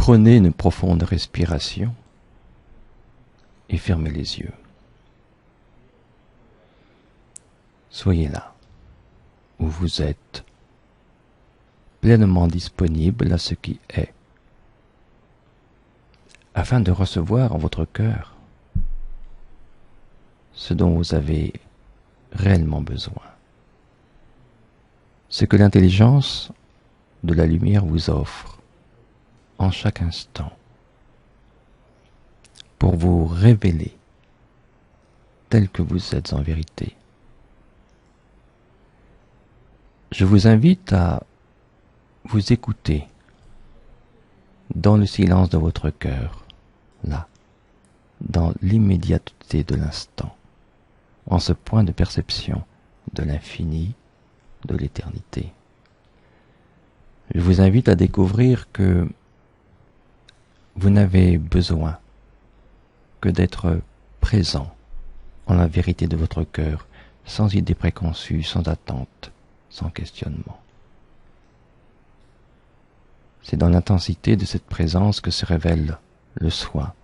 Prenez une profonde respiration et fermez les yeux. Soyez là, où vous êtes, pleinement disponible à ce qui est, afin de recevoir en votre cœur ce dont vous avez réellement besoin, ce que l'intelligence de la lumière vous offre en chaque instant pour vous révéler tel que vous êtes en vérité. Je vous invite à vous écouter dans le silence de votre cœur, là, dans l'immédiateté de l'instant, en ce point de perception de l'infini, de l'éternité. Je vous invite à découvrir que vous n'avez besoin que d'être présent en la vérité de votre cœur, sans idée préconçue, sans attente, sans questionnement. C'est dans l'intensité de cette présence que se révèle le soi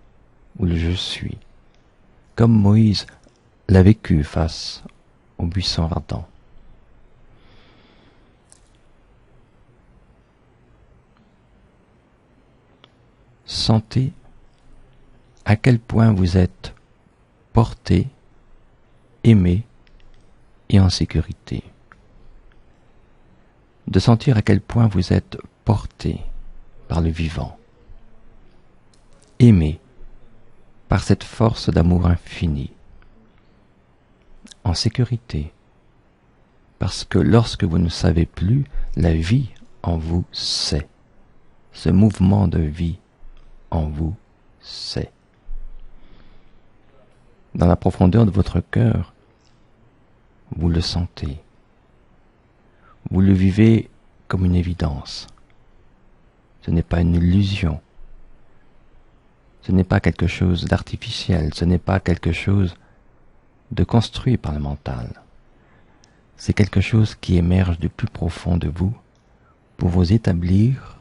ou le je suis, comme Moïse l'a vécu face au buisson ardent. Sentez à quel point vous êtes porté, aimé et en sécurité. De sentir à quel point vous êtes porté par le vivant, aimé par cette force d'amour infini, en sécurité, parce que lorsque vous ne savez plus, la vie en vous sait, ce mouvement de vie en vous sait. Dans la profondeur de votre cœur, vous le sentez, vous le vivez comme une évidence. Ce n'est pas une illusion, ce n'est pas quelque chose d'artificiel, ce n'est pas quelque chose de construit par le mental. C'est quelque chose qui émerge du plus profond de vous pour vous établir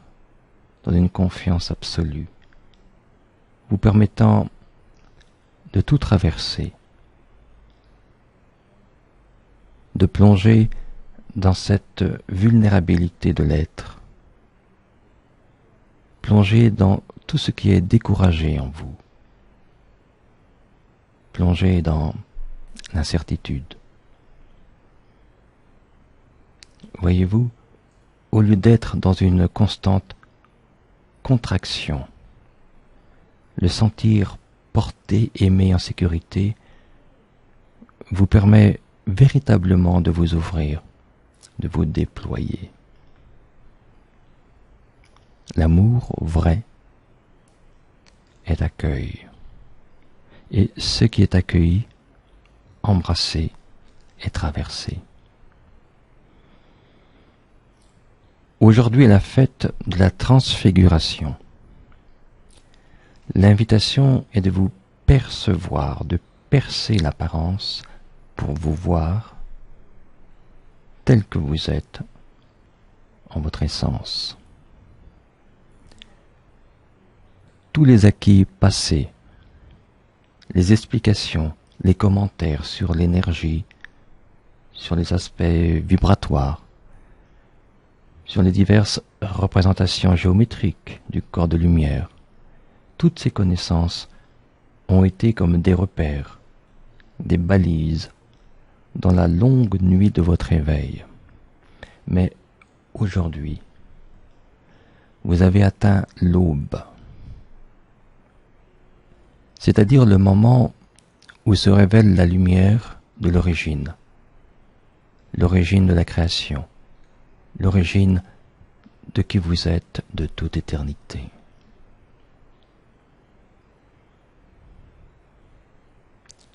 dans une confiance absolue, vous permettant de tout traverser, de plonger dans cette vulnérabilité de l'être, plonger dans tout ce qui est découragé en vous, plonger dans l'incertitude. Voyez-vous, au lieu d'être dans une constante contraction, le sentir porté, aimé en sécurité vous permet véritablement de vous ouvrir, de vous déployer. L'amour vrai est accueil, et ce qui est accueilli, embrassé et traversé. Aujourd'hui est la fête de la transfiguration. L'invitation est de vous percevoir, de percer l'apparence pour vous voir tel que vous êtes en votre essence. Tous les acquis passés, les explications, les commentaires sur l'énergie, sur les aspects vibratoires, sur les diverses représentations géométriques du corps de lumière, toutes ces connaissances ont été comme des repères, des balises dans la longue nuit de votre éveil. Mais aujourd'hui, vous avez atteint l'aube, c'est-à-dire le moment où se révèle la lumière de l'origine de la création, l'origine de qui vous êtes de toute éternité.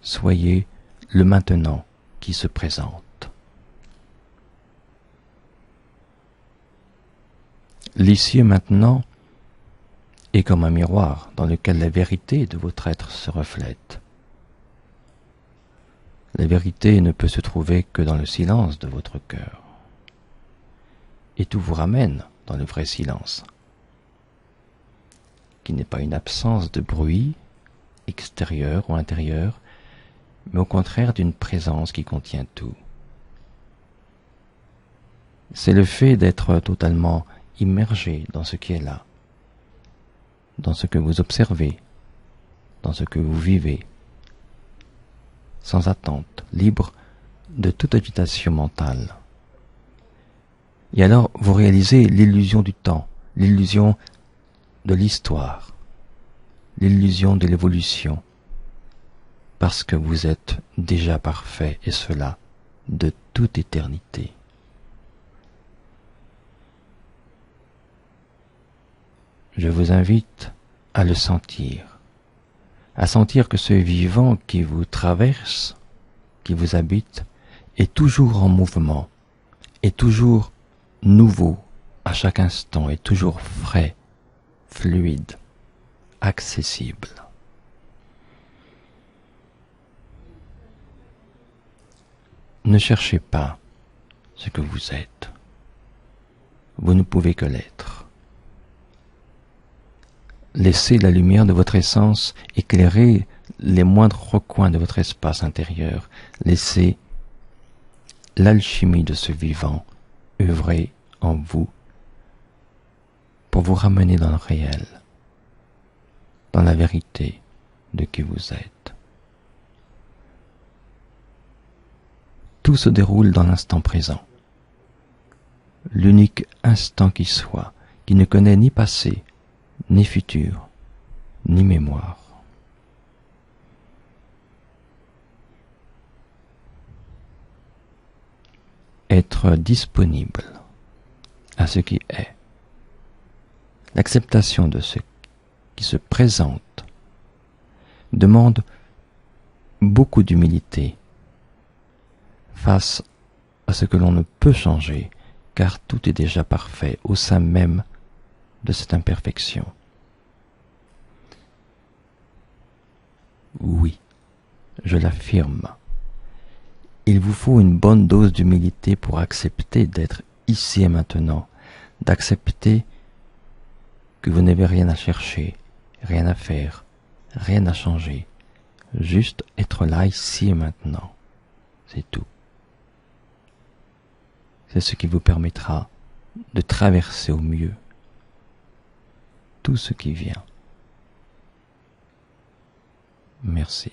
Soyez le maintenant qui se présente. L'ici et maintenant est comme un miroir dans lequel la vérité de votre être se reflète. La vérité ne peut se trouver que dans le silence de votre cœur. Et tout vous ramène dans le vrai silence. qui n'est pas une absence de bruit extérieur ou intérieur, mais au contraire d'une présence qui contient tout. C'est le fait d'être totalement immergé dans ce qui est là, dans ce que vous observez, dans ce que vous vivez, sans attente, libre de toute agitation mentale. Et alors vous réalisez l'illusion du temps, l'illusion de l'histoire, l'illusion de l'évolution, parce que vous êtes déjà parfait, et cela de toute éternité. Je vous invite à le sentir, à sentir que ce vivant qui vous traverse, qui vous habite, est toujours en mouvement, est toujours nouveau à chaque instant, est toujours frais, fluide, accessible. Ne cherchez pas ce que vous êtes. Vous ne pouvez que l'être. Laissez la lumière de votre essence éclairer les moindres recoins de votre espace intérieur. Laissez l'alchimie de ce vivant œuvrer en vous pour vous ramener dans le réel, dans la vérité de qui vous êtes. Tout se déroule dans l'instant présent, l'unique instant qui soit, qui ne connaît ni passé, ni futur, ni mémoire. Être disponible à ce qui est, l'acceptation de ce qui se présente demande beaucoup d'humilité face à ce que l'on ne peut changer, car tout est déjà parfait au sein même de cette imperfection. Oui, je l'affirme. Il vous faut une bonne dose d'humilité pour accepter d'être ici et maintenant, d'accepter que vous n'avez rien à chercher, rien à faire, rien à changer, juste être là ici et maintenant, c'est tout. C'est ce qui vous permettra de traverser au mieux tout ce qui vient. Merci.